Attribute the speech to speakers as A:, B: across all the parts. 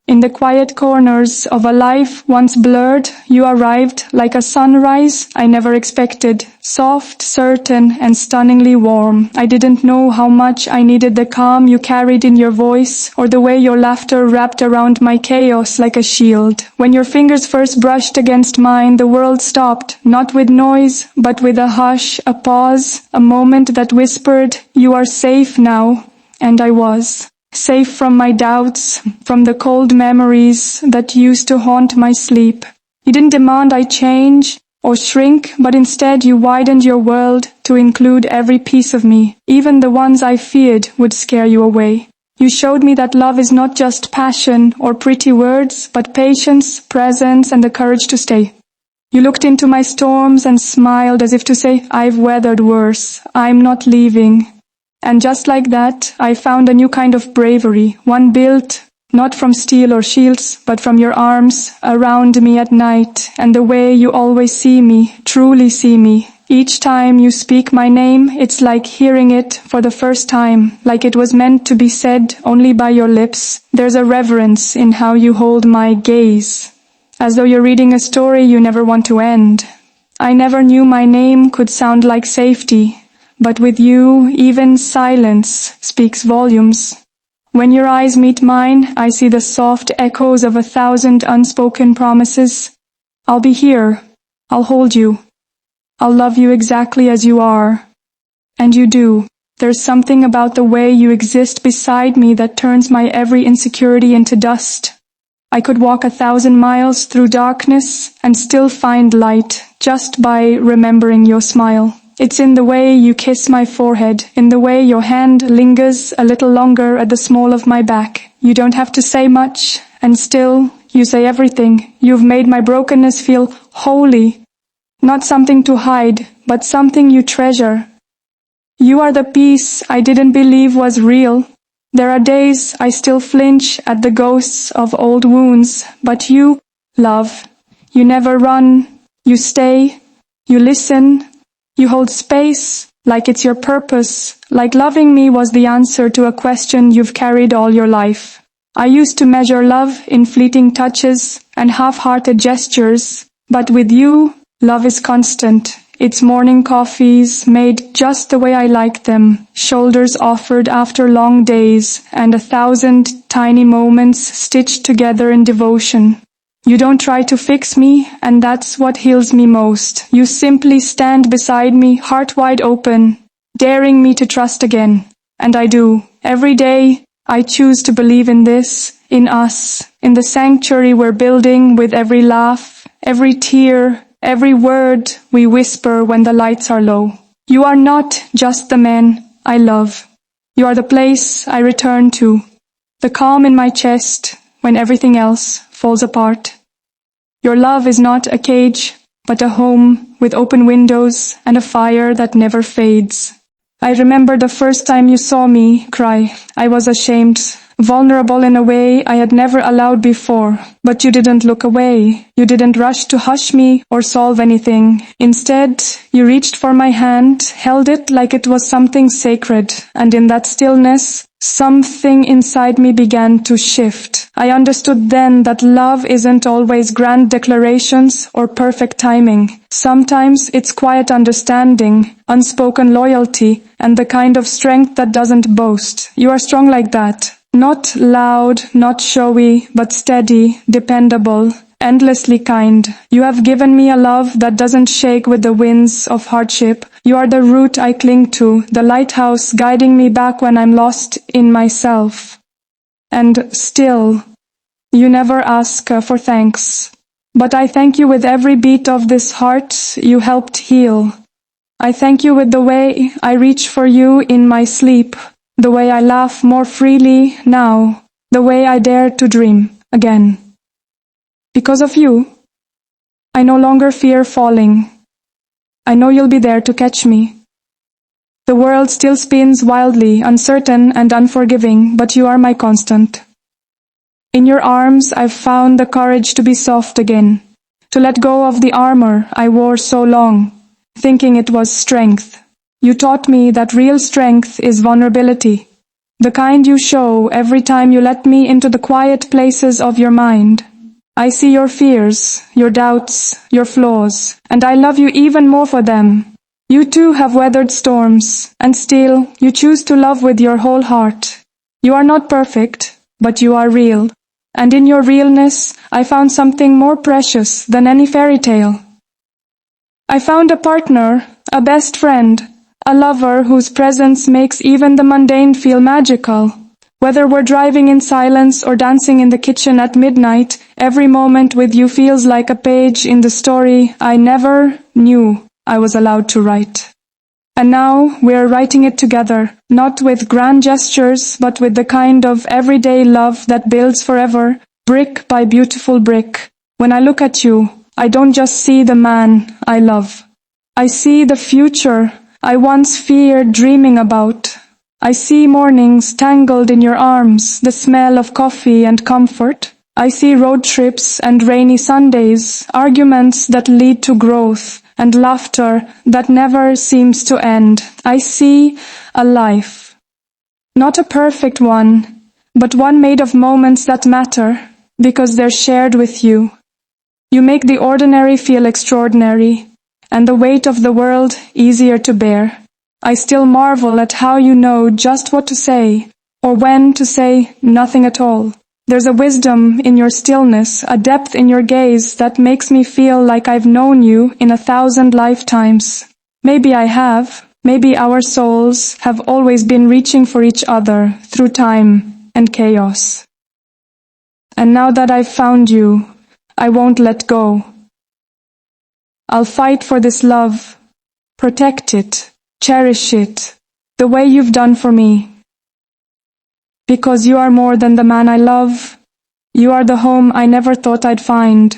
A: In the quiet corners of a life once blurred, you arrived like a sunrise I never expected, soft, certain, and stunningly warm. I didn't know how much I needed the calm you carried in your voice, or the way your laughter wrapped around my chaos like a shield. When your fingers first brushed against mine, the world stopped, not with noise, but with a hush, a pause, a moment that whispered, "You are safe now." And I was. Safe from my doubts, from the cold memories that used to haunt my sleep. You didn't demand I change or shrink, but instead you widened your world to include every piece of me, even the ones I feared would scare you away. You showed me that love is not just passion or pretty words, but patience, presence, and the courage to stay. You looked into my storms and smiled as if to say, "I've weathered worse. I'm not leaving." And just like that, I found a new kind of bravery, one built not from steel or shields, but from your arms around me at night, and the way you always see me, truly see me. Each time you speak my name, it's like hearing it for the first time, like it was meant to be said only by your lips. There's a reverence in how you hold my gaze, as though you're reading a story you never want to end. I never knew my name could sound like safety. But with you, even silence speaks volumes. When your eyes meet mine, I see the soft echoes of 1,000 unspoken promises. I'll be here. I'll hold you. I'll love you exactly as you are. And you do. There's something about the way you exist beside me that turns my every insecurity into dust. I could walk 1,000 miles through darkness and still find light just by remembering your smile. It's in the way you kiss my forehead, in the way your hand lingers a little longer at the small of my back. You don't have to say much, and still you say everything. You've made my brokenness feel holy, not something to hide, but something you treasure. You are the peace I didn't believe was real. There are days I still flinch at the ghosts of old wounds, but you, love, you never run, you stay, you listen. You hold space, like it's your purpose, like loving me was the answer to a question you've carried all your life. I used to measure love in fleeting touches and half-hearted gestures, but with you, love is constant. It's morning coffees made just the way I like them, shoulders offered after long days, and 1,000 tiny moments stitched together in devotion. You don't try to fix me, and that's what heals me most. You simply stand beside me, heart wide open, daring me to trust again. And I do. Every day, I choose to believe in this, in us, in the sanctuary we're building with every laugh, every tear, every word we whisper when the lights are low. You are not just the man I love. You are the place I return to, the calm in my chest when everything else falls apart. Your love is not a cage, but a home with open windows and a fire that never fades. I remember the first time you saw me cry. I was ashamed, vulnerable in a way I had never allowed before. But you didn't look away. You didn't rush to hush me or solve anything. Instead, you reached for my hand, held it like it was something sacred, and in that stillness, something inside me began to shift. I understood then that love isn't always grand declarations or perfect timing. Sometimes it's quiet understanding, unspoken loyalty, and the kind of strength that doesn't boast. You are strong like that. Not loud, not showy, but steady, dependable, endlessly kind. You have given me a love that doesn't shake with the winds of hardship. You are the root I cling to, the lighthouse guiding me back when I'm lost in myself. And still, you never ask for thanks. But I thank you with every beat of this heart you helped heal. I thank you with the way I reach for you in my sleep, the way I laugh more freely now, the way I dare to dream again. Because of you, I no longer fear falling. I know you'll be there to catch me. The world still spins wildly, uncertain and unforgiving, but you are my constant. In your arms, I've found the courage to be soft again, to let go of the armor I wore so long, thinking it was strength. You taught me that real strength is vulnerability, The kind you show every time you let me into the quiet places of your mind. I see your fears, your doubts, your flaws, and I love you even more for them. You too have weathered storms, and still you choose to love with your whole heart. You are not perfect, but you are real. And in your realness, I found something more precious than any fairy tale. I found a partner, a best friend, a lover whose presence makes even the mundane feel magical. Whether we're driving in silence or dancing in the kitchen at midnight, every moment with you feels like a page in the story I never knew I was allowed to write. And now we're writing it together, not with grand gestures, but with the kind of everyday love that builds forever, brick by beautiful brick. When I look at you, I don't just see the man I love. I see the future I once feared dreaming about. I see mornings tangled in your arms, the smell of coffee and comfort. I see road trips and rainy Sundays, arguments that lead to growth, and laughter that never seems to end. I see a life. Not a perfect one, but one made of moments that matter, because they're shared with you. You make the ordinary feel extraordinary, and the weight of the world easier to bear. I still marvel at how you know just what to say, or when to say nothing at all. There's a wisdom in your stillness, a depth in your gaze that makes me feel like I've known you in 1,000 lifetimes. Maybe I have. Maybe our souls have always been reaching for each other through time and chaos. And now that I've found you, I won't let go. I'll fight for this love, protect it, cherish it, the way you've done for me. Because you are more than the man I love. You are the home I never thought I'd find.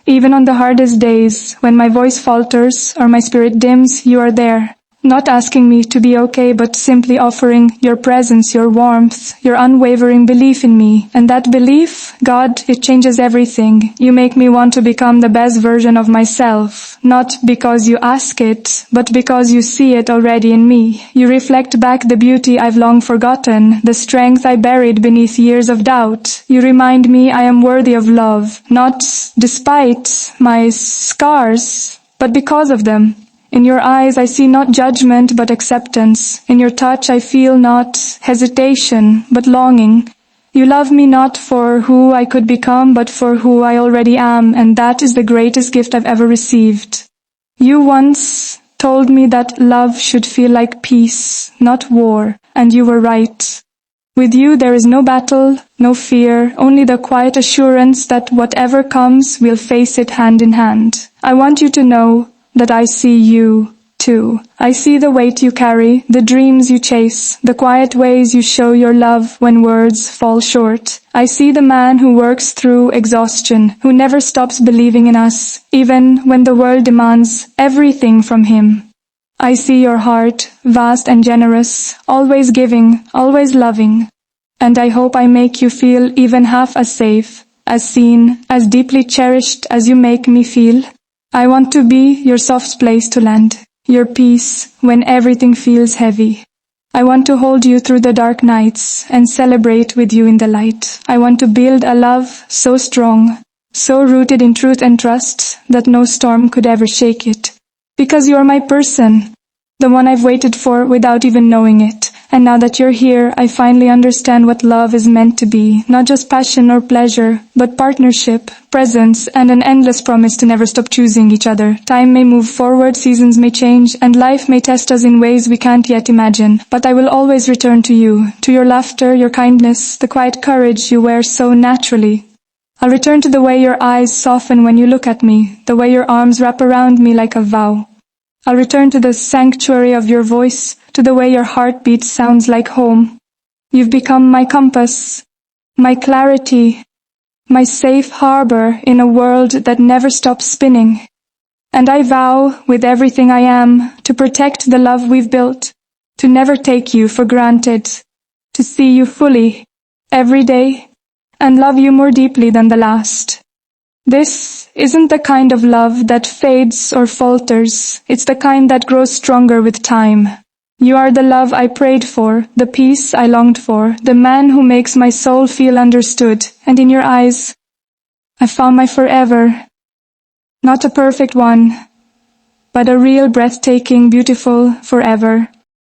A: Even on the hardest days, when my voice falters or my spirit dims, you are there. Not asking me to be okay, but simply offering your presence, your warmth, your unwavering belief in me. And that belief, God, it changes everything. You make me want to become the best version of myself. Not because you ask it, but because you see it already in me. You reflect back the beauty I've long forgotten, the strength I buried beneath years of doubt. You remind me I am worthy of love, not despite my scars, but because of them. In your eyes I see not judgment but acceptance. In your touch I feel not hesitation but longing. You love me not for who I could become but for who I already am, and that is the greatest gift I've ever received. You once told me that love should feel like peace, not war, and you were right. With you there is no battle, no fear, only the quiet assurance that whatever comes we'll face it hand in hand. I want you to know that I see you, too. I see the weight you carry, the dreams you chase, the quiet ways you show your love when words fall short. I see the man who works through exhaustion, who never stops believing in us, even when the world demands everything from him. I see your heart, vast and generous, always giving, always loving. And I hope I make you feel even half as safe, as seen, as deeply cherished as you make me feel. I want to be your soft place to land, your peace when everything feels heavy. I want to hold you through the dark nights and celebrate with you in the light. I want to build a love so strong, so rooted in truth and trust that no storm could ever shake it. Because you're my person, the one I've waited for without even knowing it. And now that you're here, I finally understand what love is meant to be. Not just passion or pleasure, but partnership, presence, and an endless promise to never stop choosing each other. Time may move forward, seasons may change, and life may test us in ways we can't yet imagine. But I will always return to you, to your laughter, your kindness, the quiet courage you wear so naturally. I'll return to the way your eyes soften when you look at me, the way your arms wrap around me like a vow. I'll return to the sanctuary of your voice, to the way your heartbeat sounds like home. You've become my compass, my clarity, my safe harbor in a world that never stops spinning. And I vow, with everything I am, to protect the love we've built, to never take you for granted, to see you fully, every day, and love you more deeply than the last. This isn't the kind of love that fades or falters. It's the kind that grows stronger with time. You are the love I prayed for, the peace I longed for, the man who makes my soul feel understood. And in your eyes, I found my forever. Not a perfect one, but a real, breathtaking, beautiful forever.